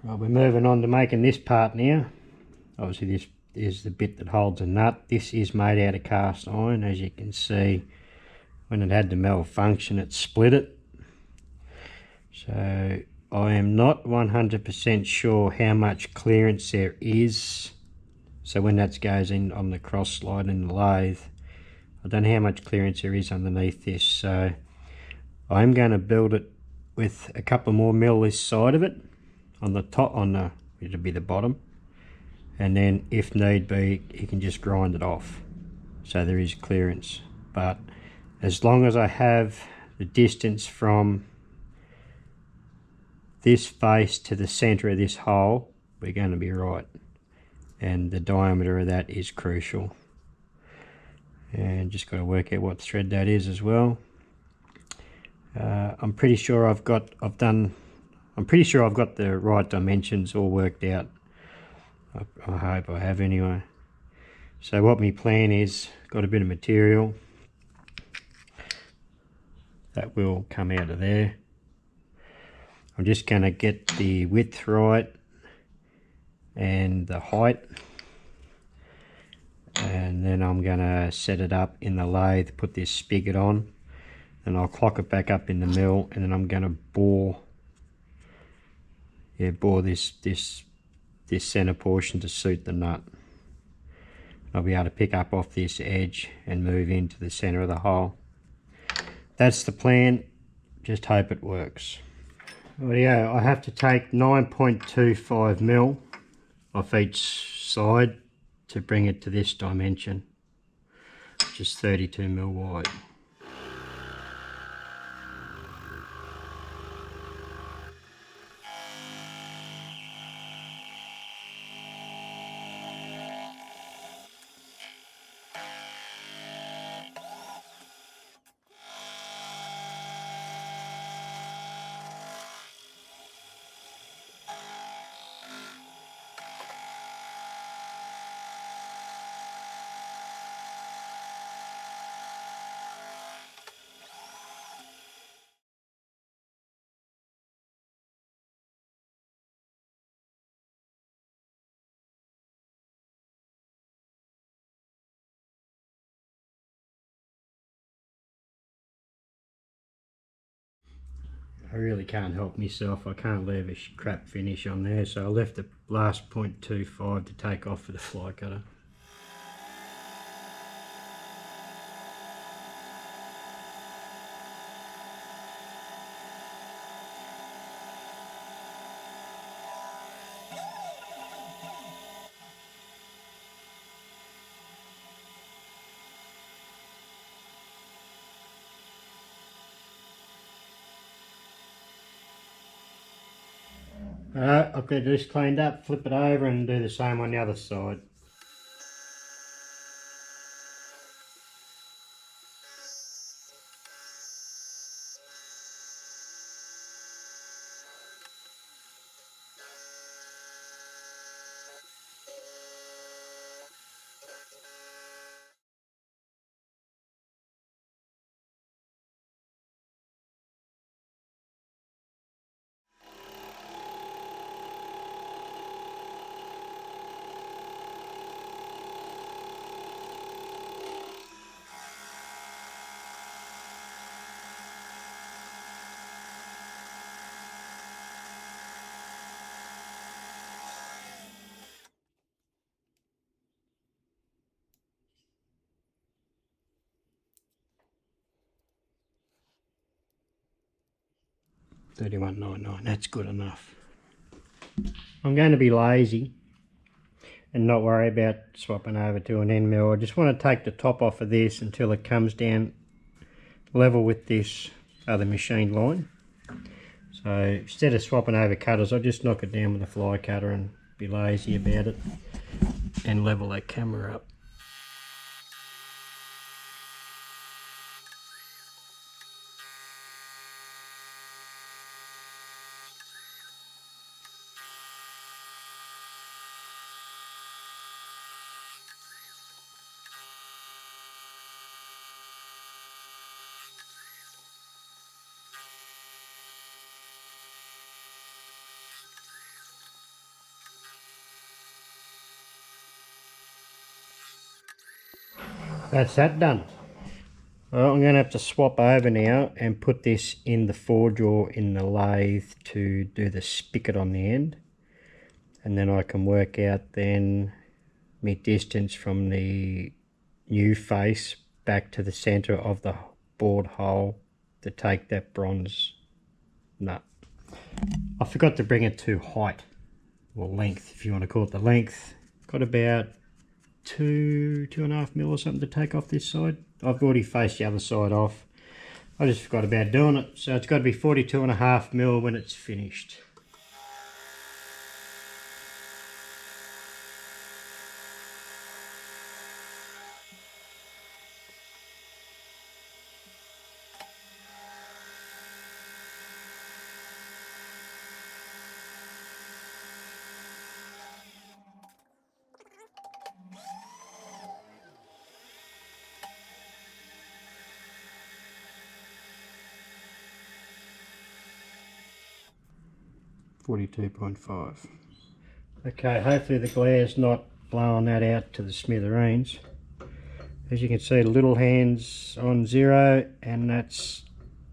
Right, we're moving on to making this part now. Obviously this is the bit that holds a nut. This is made out of cast iron. As you can see, when it had the malfunction it split it. So I am not 100% sure how much clearance there is. So when that goes in on the cross slide in the lathe, I don't know how much clearance there is underneath this. So I'm going to build it with a couple more mil this side of it, on the top, it'll be the bottom, and then if need be you can just grind it off so there is clearance. But as long as I have the distance from this face to the center of this hole, we're going to be right, and the diameter of that is crucial. And just got to work out what thread that is as well. I'm pretty sure I've got the right dimensions all worked out. I hope I have anyway. So what my plan is, got a bit of material that will come out of there. I'm just going to get the width right and the height, and then I'm going to set it up in the lathe, put this spigot on, and I'll clock it back up in the mill, and then I'm going to bore this center portion to suit the nut. I'll be able to pick up off this edge and move into the center of the hole. That's the plan, just hope it works. Rightio, I have to take 9.25 mil off each side to bring it to this dimension, which is 32 mil wide. I really can't help myself, I can't leave a crap finish on there, so I left the last 0.25 to take off for the fly cutter. Alright, I've got this cleaned up, flip it over and do the same on the other side. $31.99, that's good enough. I'm going to be lazy and not worry about swapping over to an end mill. I just want to take the top off of this until it comes down level with this other machine line. So instead of swapping over cutters, I'll just knock it down with a fly cutter and be lazy about it and level that camera up. That's that done. Well, I'm going to have to swap over now and put this in the forge or in the lathe to do the spigot on the end. And then I can work out then my distance from the new face back to the center of the bored hole to take that bronze nut. I forgot to bring it to height, or length if you want to call it the length. Got about 2.5 mil or something to take off this side. I've already faced the other side off. I just forgot about doing it. So it's got to be 42.5 mil when it's finished. .5. Okay, hopefully the glare's not blowing that out to the smithereens. As you can see, little hands on 0, and that's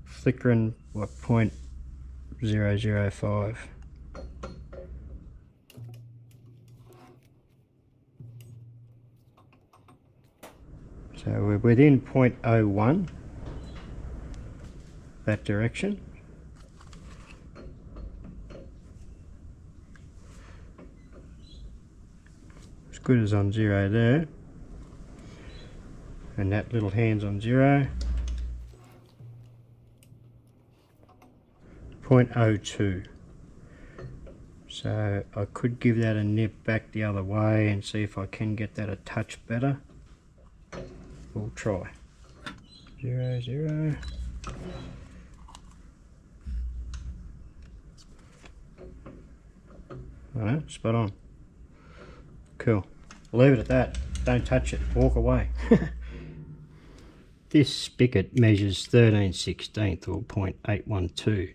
flickering, what, 0.005. So we're within 0.01, that direction. As good as on 0 there. And that little hand's on 0. 0.02. So I could give that a nip back the other way and see if I can get that a touch better. We'll try. 0, 0. Alright, spot on. Cool. Leave it at that. Don't touch it. Walk away. This spigot measures 13/16 or 0.812.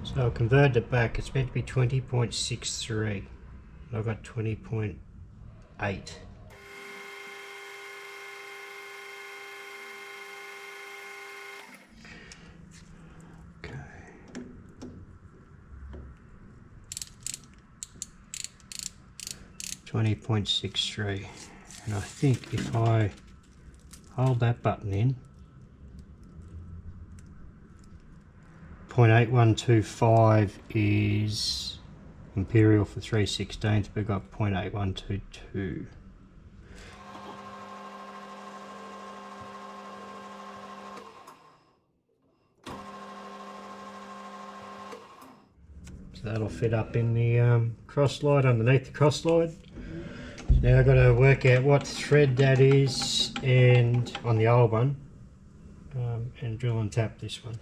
So I'll convert it back. It's meant to be 20.63. I've got 20.8. Okay. 20.63. And I think if I hold that button in, 0.8125 is imperial for 3/16, but we've got 0.8122. So that'll fit up in the cross slide, underneath the cross slide. So now I've got to work out what thread that is, and on the old one, and drill and tap this one.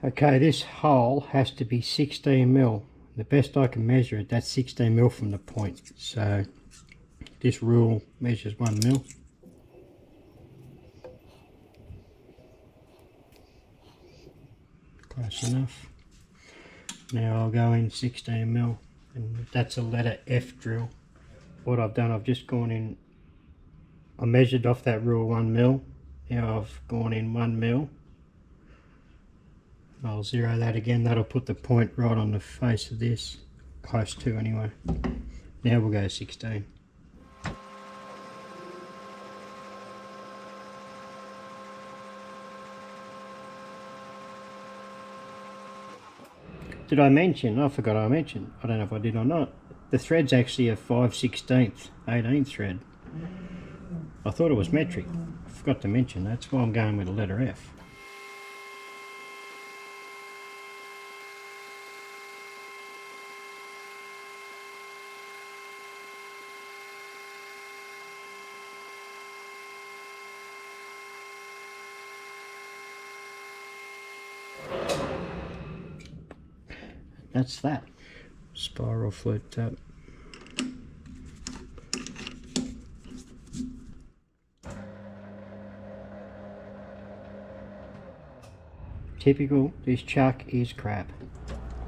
Okay, this hole has to be 16 mil. The best I can measure it, that's 16 mil from the point. So this rule measures 1 mil. Close enough. Now I'll go in 16 mil, and that's a letter F drill. What I've done, I've just gone in I measured off that rule 1 mil. Now I've gone in 1 mil. I'll zero that again. That'll put the point right on the face of this, close to anyway. Now we'll go 16. Did I mention? I forgot I mentioned. I don't know if I did or not. The thread's actually a 5/16 18th thread. I thought it was metric. I forgot to mention. That's why I'm going with a letter F. That's that. Spiral flute tap. Typical, this chuck is crap.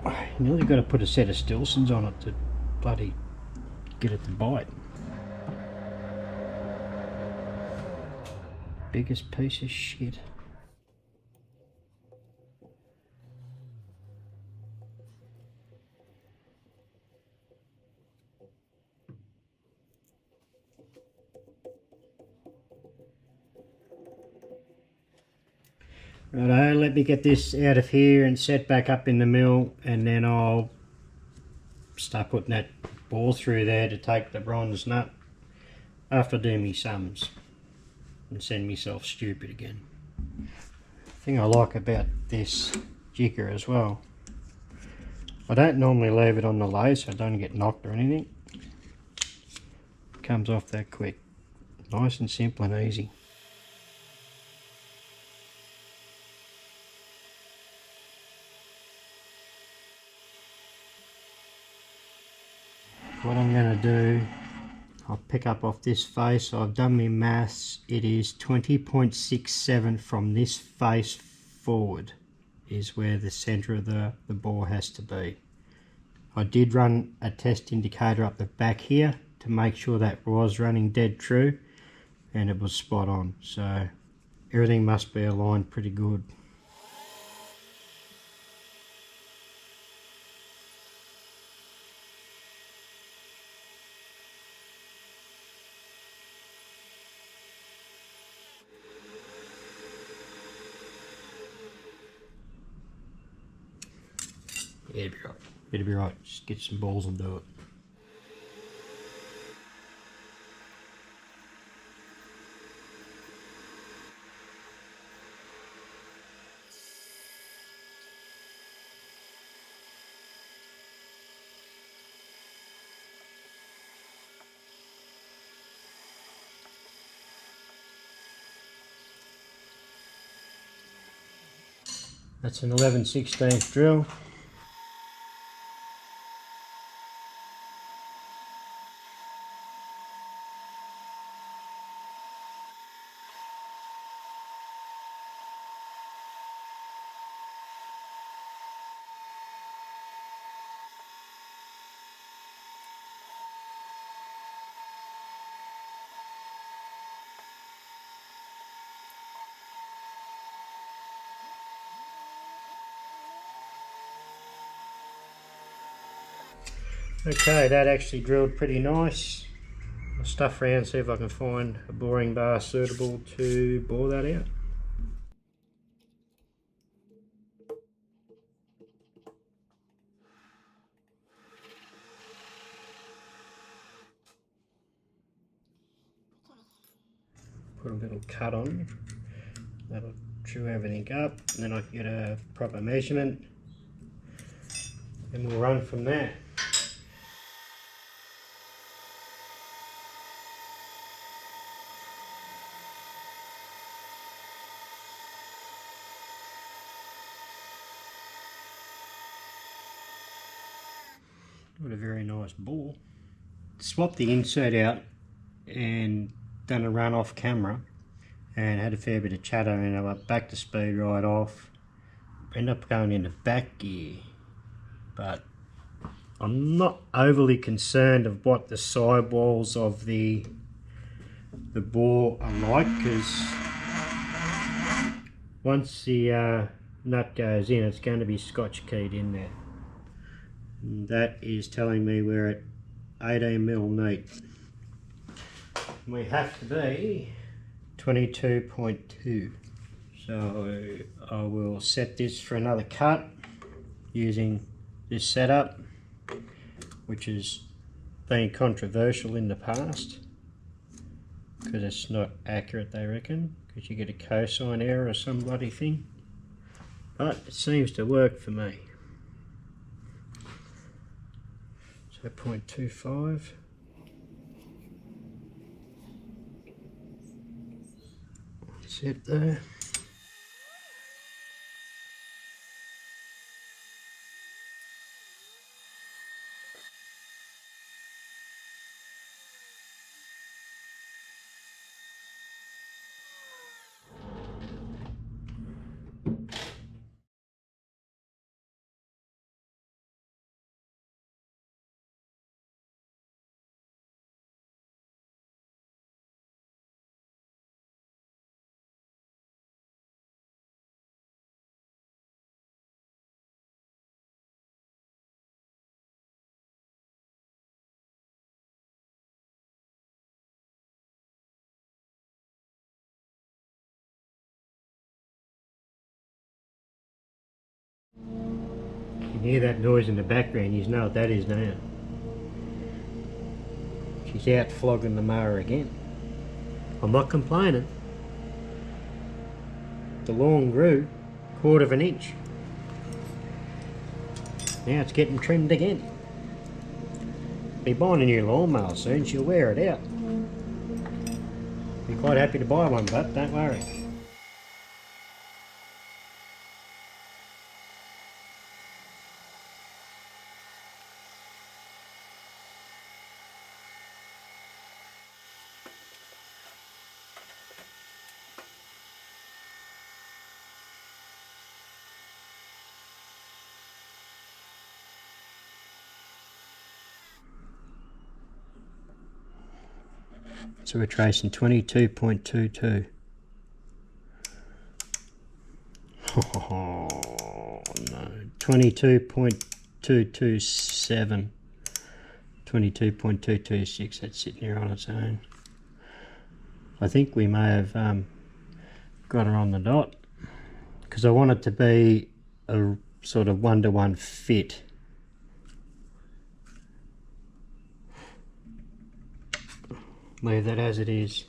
You nearly got to put a set of Stilsons on it to bloody get it to bite. Biggest piece of shit. Righto, let me get this out of here and set back up in the mill, and then I'll start putting that bore through there to take the bronze nut after I do me sums and send myself stupid again. The thing I like about this jigger as well, I don't normally leave it on the lathe so I don't get knocked or anything. It comes off that quick. Nice and simple and easy. What I'm going to do, I'll pick up off this face. I've done my maths. It is 20.67 from this face forward is where the centre of the bore has to be. I did run a test indicator up the back here to make sure that was running dead true, and it was spot on. So everything must be aligned pretty good. Yeah, it'll be right. It'll be right. Just get some balls and do it. That's an 11/16 drill. Okay, that actually drilled pretty nice. I'll stuff around, see if I can find a boring bar suitable to bore that out. Put a little cut on, that'll chew everything up, and then I can get a proper measurement, and we'll run from there. Got a very nice bore. Swapped the insert out and done a run off camera and had a fair bit of chatter, and I went back to speed right off. Ended up going into back gear, but I'm not overly concerned of what the sidewalls of the the bore alike, because once the nut goes in, it's going to be scotch keyed in there. And that is telling me we're at 18mm neat. We have to be 22.2. So I will set this for another cut using this setup, which has been controversial in the past because it's not accurate, they reckon, because you get a cosine error or some bloody thing. But it seems to work for me. So 0.25. That's it there. You hear that noise in the background, you know what that is now. She's out flogging the mower again. I'm not complaining. The lawn grew 1/4 inch. Now it's getting trimmed again. Be buying a new lawnmower soon, she'll wear it out. Be quite happy to buy one, but don't worry. So we're tracing 22.22. Oh no, 22.227. 22.226, that's sitting here on its own. I think we may have got her on the dot, because I want it to be a sort of 1-to-1 fit. Leave that as it is.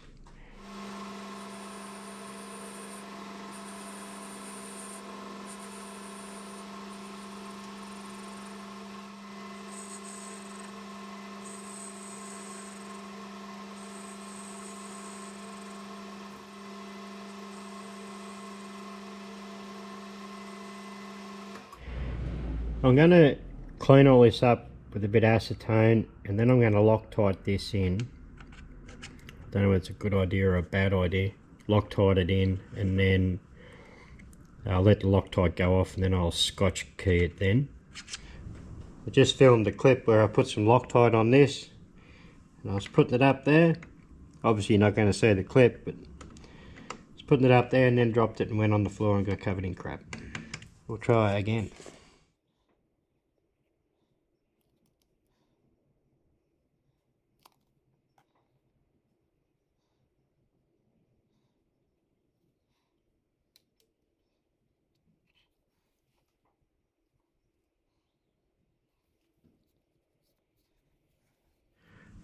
I'm going to clean all this up with a bit of acetone, and then I'm going to Loctite this in. Don't know if it's a good idea or a bad idea. Loctite it in, and then I'll let the Loctite go off, and then I'll scotch key it then. I just filmed the clip where I put some Loctite on this, and I was putting it up there. Obviously you're not going to see the clip, but I was putting it up there and then dropped it and went on the floor and got covered in crap. We'll try again.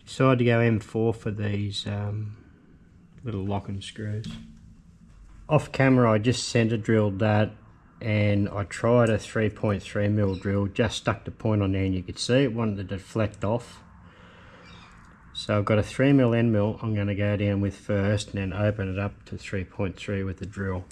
Decided to go M4 for these little locking screws. Off camera I just centre drilled that, and I tried a 3.3mm drill, just stuck the point on there and you could see it wanted to deflect off. So I've got a 3mm end mill I'm going to go down with first, and then open it up to 3.3 with the drill.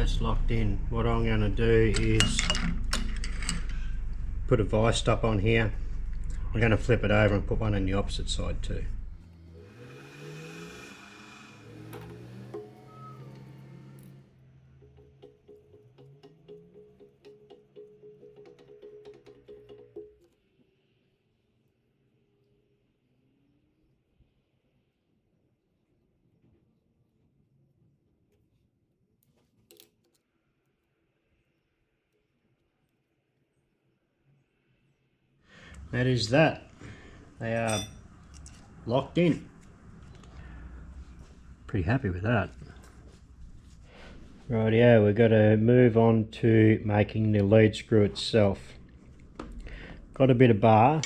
almost locked in. What I'm going to do is put a vice stop on here. I'm going to flip it over and put one on the opposite side too. That is that. They are locked in. Pretty happy with that. Rightio, we've got to move on to making the lead screw itself. Got a bit of bar.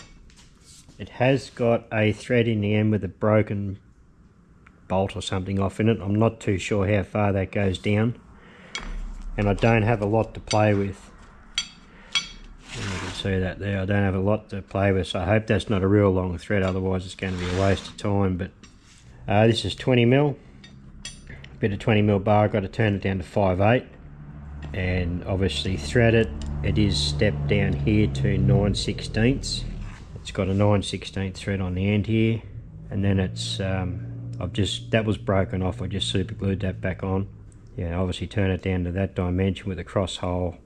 It has got a thread in the end with a broken bolt or something off in it. I'm not too sure how far that goes down. And I don't have a lot to play with. You can see that there, I don't have a lot to play with, so I hope that's not a real long thread, otherwise it's going to be a waste of time. But this is 20mm, a bit of 20mm bar. I've got to turn it down to 5/8 and obviously thread it. It is stepped down here to 9/16. It's got a 9/16 thread on the end here, and then it's that was broken off, I just super glued that back on. Yeah, obviously turn it down to that dimension with a cross hole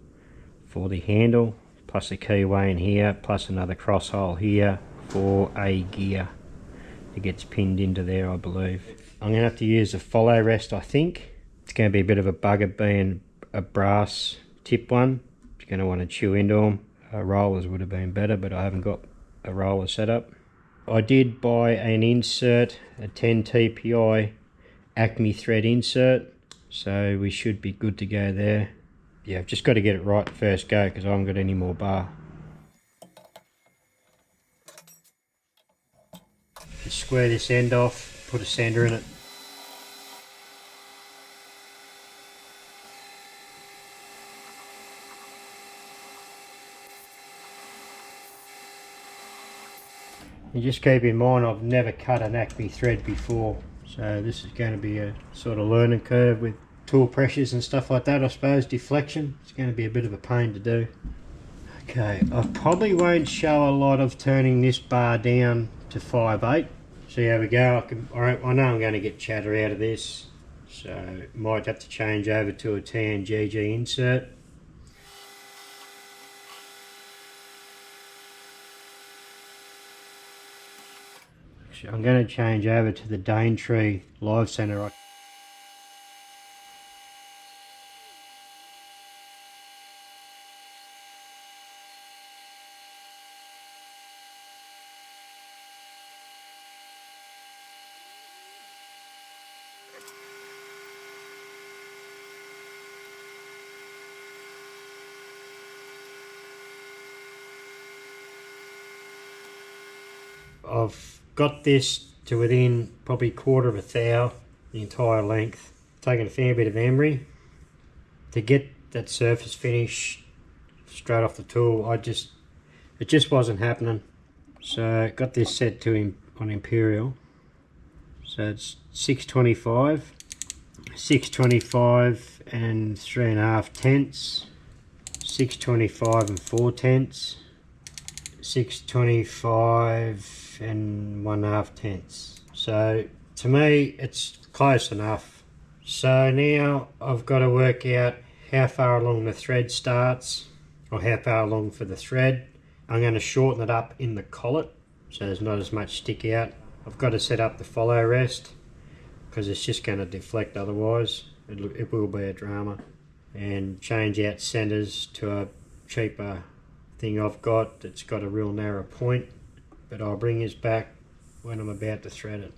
for the handle, plus a keyway in here, plus another cross hole here for a gear. It gets pinned into there, I believe. I'm going to have to use a follow rest, I think. It's going to be a bit of a bugger being a brass tip one. You're going to want to chew into them. Rollers would have been better, but I haven't got a roller set up. I did buy an insert, a 10 TPI Acme thread insert, so we should be good to go there. Yeah, I've just got to get it right first go because I haven't got any more bar. Just square this end off, put a sander in it. And just keep in mind, I've never cut an Acme thread before, so this is going to be a sort of learning curve with tool pressures and stuff like that, I suppose. Deflection, it's going to be a bit of a pain to do. Okay, I probably won't show a lot of turning this bar down to 5/8. See how we go. I know I'm going to get chatter out of this, so might have to change over to a TNGG insert. I'm going to change over to the Daintree Live Center. I've got this to within probably 1/4 of a thou, the entire length. Taking a fair bit of emery to get that surface finish straight off the tool. It just wasn't happening. So got this set to on Imperial. So it's 625 and 3.5 tenths, 625 and 4 tenths, 625 and 1.5 tenths. So to me it's close enough. So now I've got to work out how far along the thread starts, or how far along for the thread. I'm going to shorten it up in the collet so there's not as much stick out. I've got to set up the follow rest because it's just going to deflect otherwise. It will be a drama. And change out centers to a cheaper thing I've got that's got a real narrow point, but I'll bring this back when I'm about to thread it.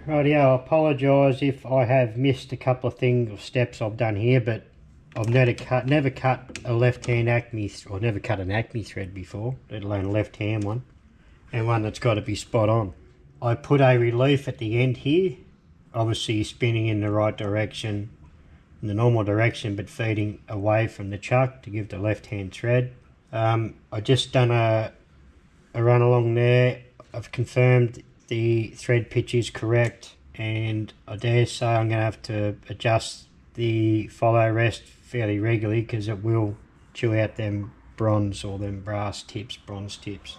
Rightio, I apologise if I have missed a couple of things or steps I've done here, but I've never cut a left-hand Acme, or never cut an Acme thread before, let alone a left-hand one, and one that's got to be spot on. I put a relief at the end here, obviously spinning in the right direction, in the normal direction, but feeding away from the chuck to give the left-hand thread. I just done a run along there. I've confirmed the thread pitch is correct, and I dare say I'm going to have to adjust the follow rest fairly regularly because it will chew out them bronze or them bronze tips.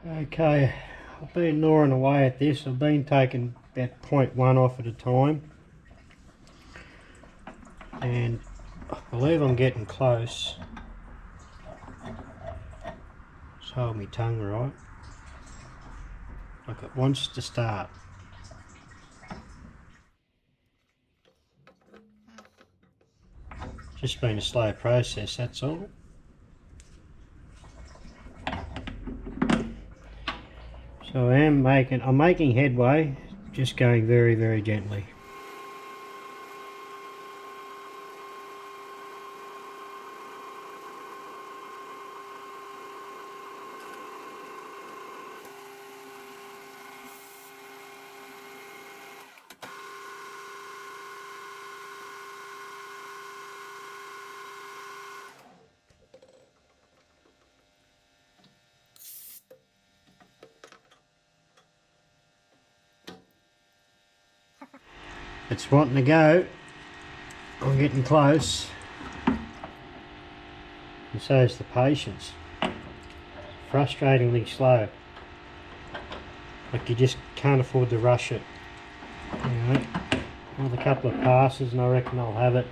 Okay, I've been gnawing away at this. I've been taking about 0.1 off at a time, and I believe I'm getting close. Just hold my tongue right. Like it wants to start. Just been a slow process, that's all. So I'm making headway, just going very, very gently. It's wanting to go. I'm getting close. And so is the patience. Frustratingly slow. Like you just can't afford to rush it. You know, another couple of passes and I reckon I'll have it.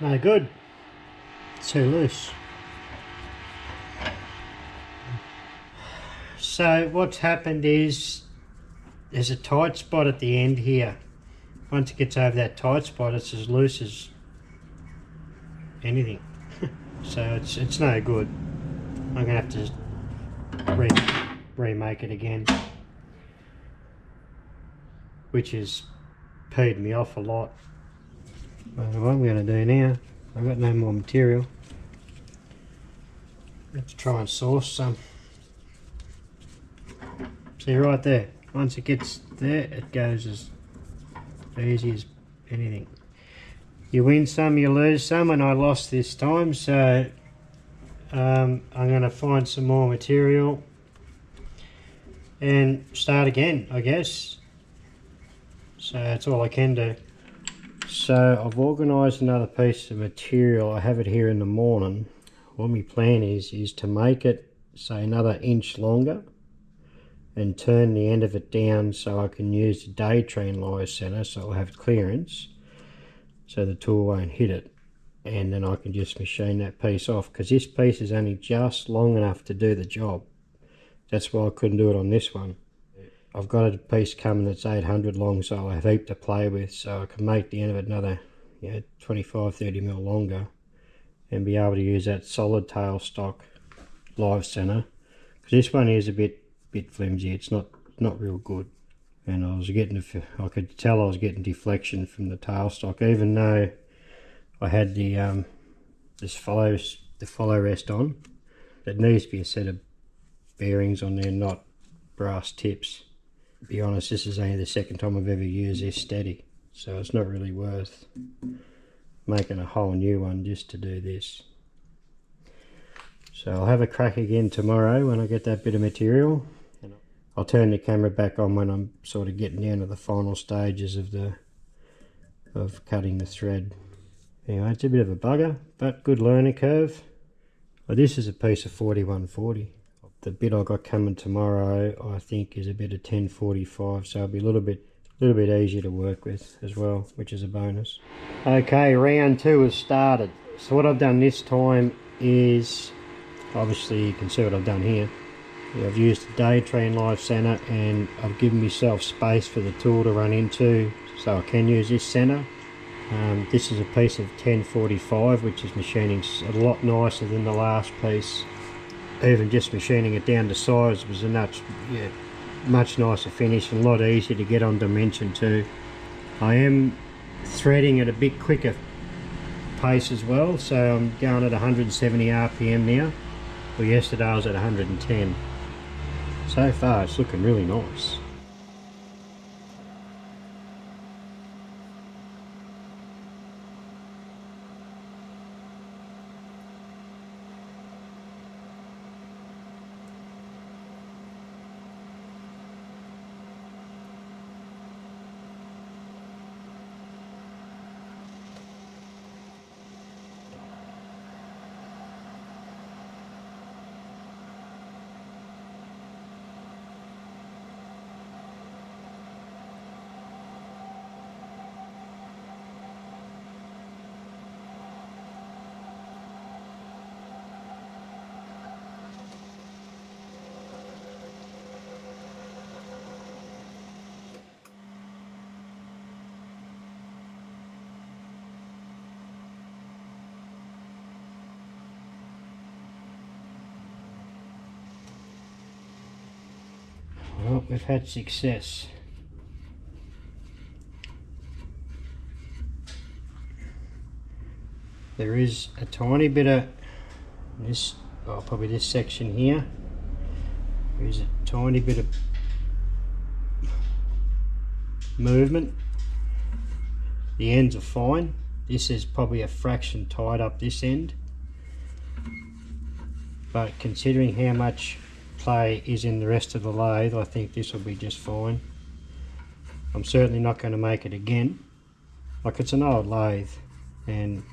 No good. It's too loose. So what's happened is there's a tight spot at the end here. Once it gets over that tight spot, it's as loose as anything. So it's no good. I'm gonna have to remake it again, which has peed me off a lot. But what I'm going to do now, I've got no more material. Let's try and source some. See right there, once it gets there, it goes as easy as anything. You win some, you lose some, and I lost this time, so I'm going to find some more material and start again, I guess. So that's all I can do. So I've organised another piece of material. I have it here in the morning. What my plan is to make it, say, another inch longer and turn the end of it down so I can use the day train lie centre, so I'll have clearance so the tool won't hit it, and then I can just machine that piece off, because this piece is only just long enough to do the job. That's why I couldn't do it on this one. I've got a piece coming that's 800 long, so I have a heap to play with, so I can make the end of it another 25-30mm longer and be able to use that solid tailstock live centre, because this one is a bit flimsy. It's not real good, and I could tell I was getting deflection from the tailstock, even though I had the this follows the follow rest on. It needs to be a set of bearings on there, not brass tips. To be honest, this is only the second time I've ever used this steady, so it's not really worth making a whole new one just to do this. So I'll have a crack again tomorrow when I get that bit of material. I'll turn the camera back on when I'm sort of getting down to the final stages of cutting the thread. Anyway, it's a bit of a bugger, but good learning curve. Well, this is a piece of 4140. The bit I got coming tomorrow, I think, is a bit of 1045, so it'll be a little bit easier to work with as well, which is a bonus. Okay, round 2 has started. So what I've done this time is, obviously you can see what I've done here. I've used a day tree and live centre, and I've given myself space for the tool to run into, so I can use this centre. This is a piece of 1045, which is machining a lot nicer than the last piece. Even just machining it down to size was a much nicer finish and a lot easier to get on dimension too. I am threading at a bit quicker pace as well, so I'm going at 170 RPM now. Well, yesterday I was at 110. So far it's looking really nice. Well, we've had success. There is a tiny bit of this, probably this section here. There's a tiny bit of movement. The ends are fine. This is probably a fraction tied up this end. But considering how much play is in the rest of the lathe, I think this will be just fine. I'm certainly not going to make it again. Like, it's an old lathe and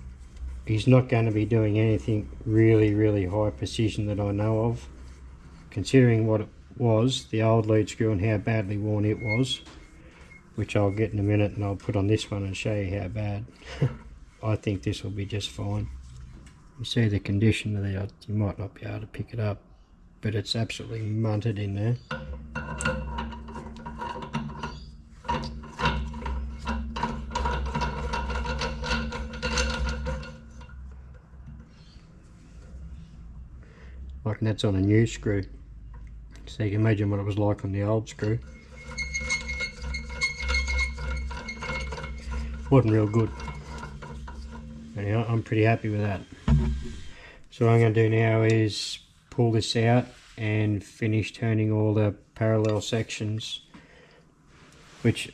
he's not going to be doing anything really high precision that I know of, considering what it was, the old lead screw, and how badly worn it was, which I'll get in a minute and I'll put on this one and show you how bad. I think this will be just fine. You see the condition of it, you might not be able to pick it up, but it's absolutely munted in there. Like, and that's on a new screw, so you can imagine what it was like on the old screw. Wasn't real good. Anyhow, I'm pretty happy with that. So what I'm going to do now is pull this out and finish turning all the parallel sections, which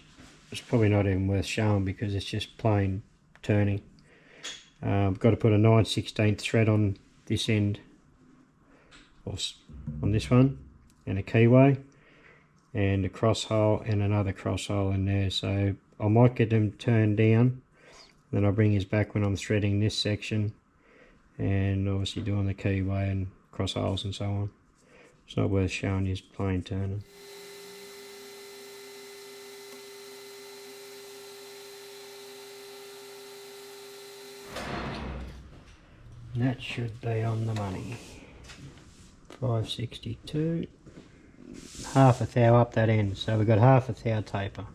is probably not even worth showing because it's just plain turning. I've got to put a 9/16 thread on this end, or on this one, and a keyway, and a cross hole and another cross hole in there. So I might get them turned down, then I'll bring his back when I'm threading this section, and obviously doing the keyway and cross holes and so on. It's not worth showing his plain turning. And that should be on the money. 562. Half a thou up that end, so we've got half a thou taper.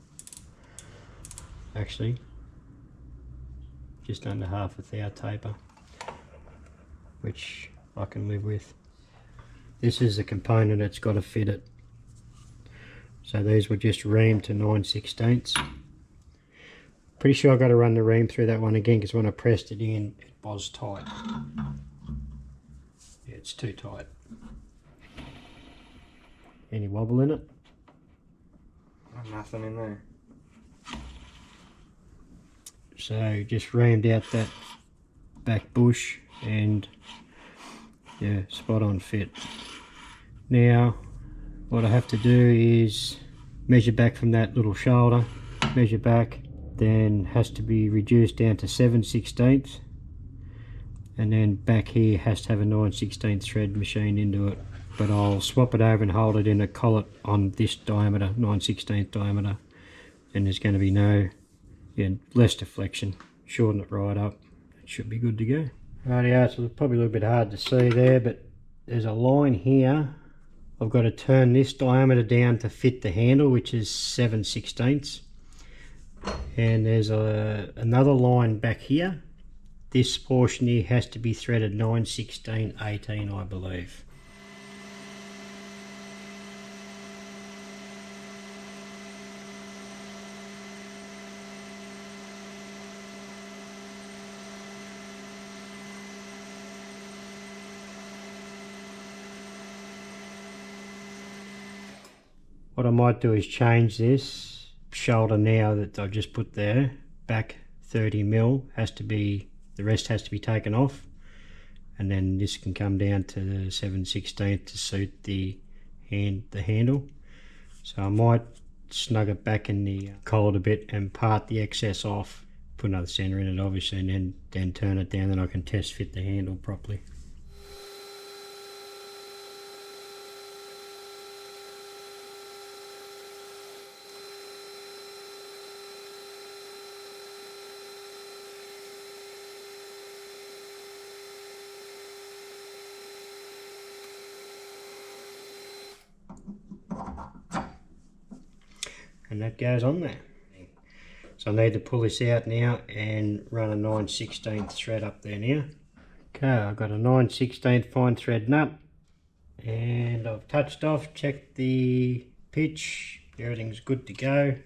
Actually, just under half a thou taper, which I can live with. This is the component that's got to fit it. So these were just reamed to 9/16. Pretty sure I got to run the ream through that one again, because when I pressed it in, it was tight. Yeah, it's too tight. Any wobble in it? Nothing in there. So just reamed out that back bush, and yeah, spot on fit. Now what I have to do is measure back from that little shoulder, measure back, then has to be reduced down to 7/16, and then back here has to have a 9/16 thread machined into it. But I'll swap it over and hold it in a collet on this diameter, 9/16 diameter, and there's going to be less deflection. Shorten it right up, it should be good to go. Rightio, so it's probably a little bit hard to see there, but there's a line here. I've got to turn this diameter down to fit the handle, which is 7/16, and there's another line back here. This portion here has to be threaded 9/16/18, I believe. What I might do is change this shoulder now that I've just put there back 30mm. The rest has to be taken off, and then this can come down to the 7/16 to suit the handle. So I might snug it back in the collet a bit and part the excess off, put another center in it obviously, and then turn it down, then I can test fit the handle properly. And that goes on there. So I need to pull this out now and run a 9/16 thread up there now. Okay, I've got a 9/16 fine thread nut, and I've touched off, checked the pitch, everything's good to go.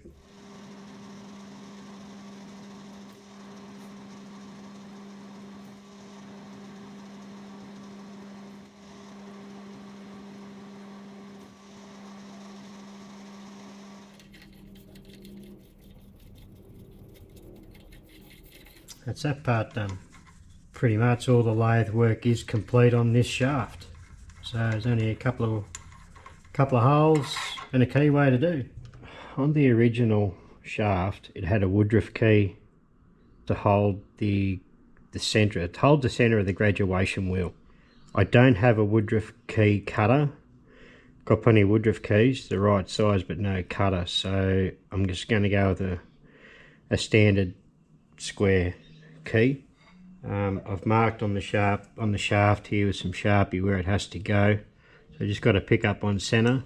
That's that part done. Pretty much all the lathe work is complete on this shaft. So there's only a couple of holes and a keyway to do. On the original shaft, it had a Woodruff key to hold the center. It holds the center of the graduation wheel. I don't have a Woodruff key cutter. Got plenty of Woodruff keys, the right size, but no cutter. So I'm just going to go with a standard square key. I've marked on the shaft here with some Sharpie where it has to go. So just got to pick up on center.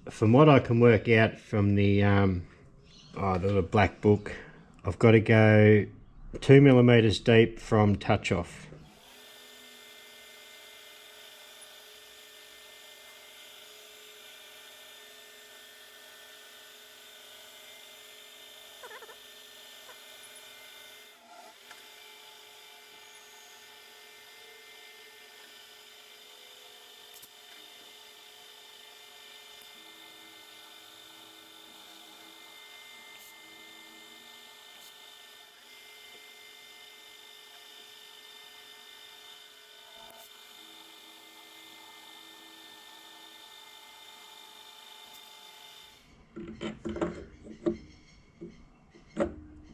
From what I can work out from the little black book, I've got to go 2mm deep from touch off.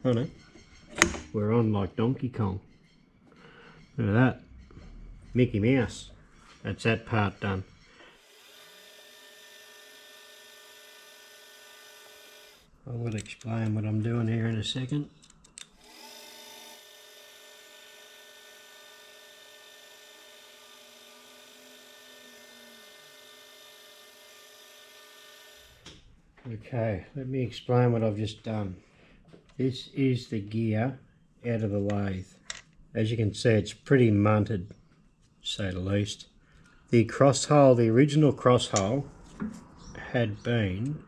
Oh no, we're on like Donkey Kong. Look at that, Mickey Mouse. That's that part done. I will explain what I'm doing here in a second. Okay, let me explain what I've just done. This is the gear out of the lathe. As you can see, it's pretty munted, to say the least. The original cross hole had been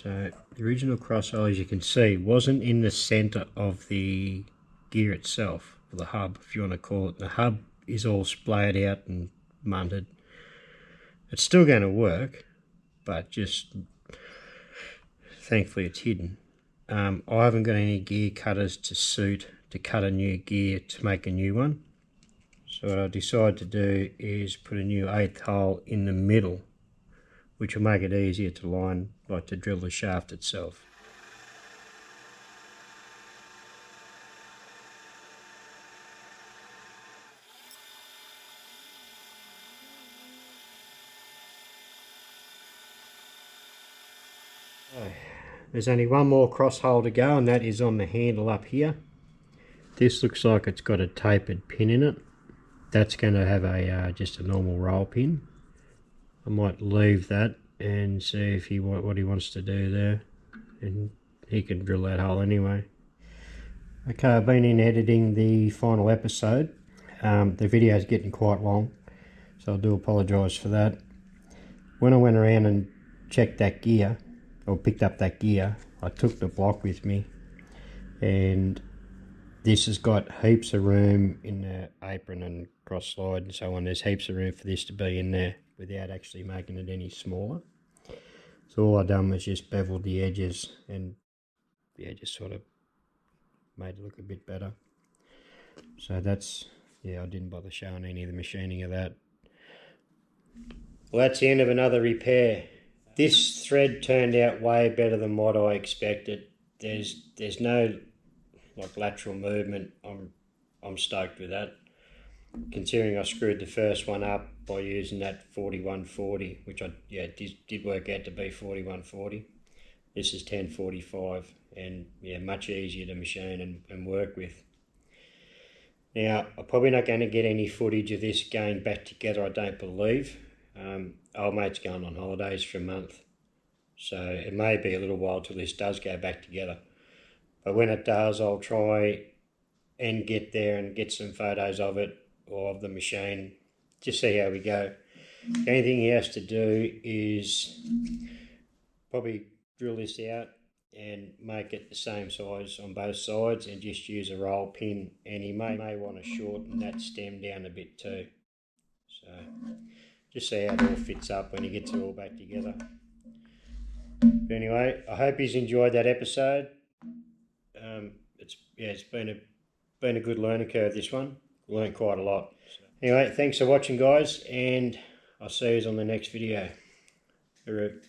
So the original crosshole, as you can see, wasn't in the center of the gear itself, or the hub, if you want to call it. The hub is all splayed out and munted. It's still going to work, but just thankfully it's hidden. I haven't got any gear cutters to cut a new gear to make a new one. So what I decided to do is put a new 1/8 hole in the middle, which will make it easier to line, like to drill the shaft itself. There's only one more cross hole to go, and that is on the handle up here. This looks like it's got a tapered pin in it. That's going to have a just a normal roll pin. I might leave that and see if what he wants to do there, and he can drill that hole anyway. Okay, I've been in editing the final episode. The video is getting quite long, so I do apologise for that. When I went around and checked that gear, or picked up that gear, I took the block with me, and this has got heaps of room in the apron and cross slide and so on. There's heaps of room for this to be in there without actually making it any smaller. So all I've done was just beveled the edges, and yeah, just sort of made it look a bit better. So that's, yeah, I didn't bother showing any of the machining of that. Well, that's the end of another repair. This thread turned out way better than what I expected. There's no like lateral movement. I'm stoked with that. Considering I screwed the first one up by using that 4140, which did work out to be 4140. This is 1045, and yeah, much easier to machine and work with. Now, I'm probably not going to get any footage of this going back together, I don't believe. Old mate's going on holidays for a month, so it may be a little while till this does go back together. But when it does, I'll try and get there and get some photos of it, or of the machine, just see how we go. The only thing he has to do is probably drill this out and make it the same size on both sides, and just use a roll pin, and he may want to shorten that stem down a bit too. So just see how it all fits up when he gets it all back together. But anyway, I hope he's enjoyed that episode. It's been a good learning curve, this one. Learned quite a lot. Anyway, thanks for watching, guys, and I'll see you on the next video. Hooroo.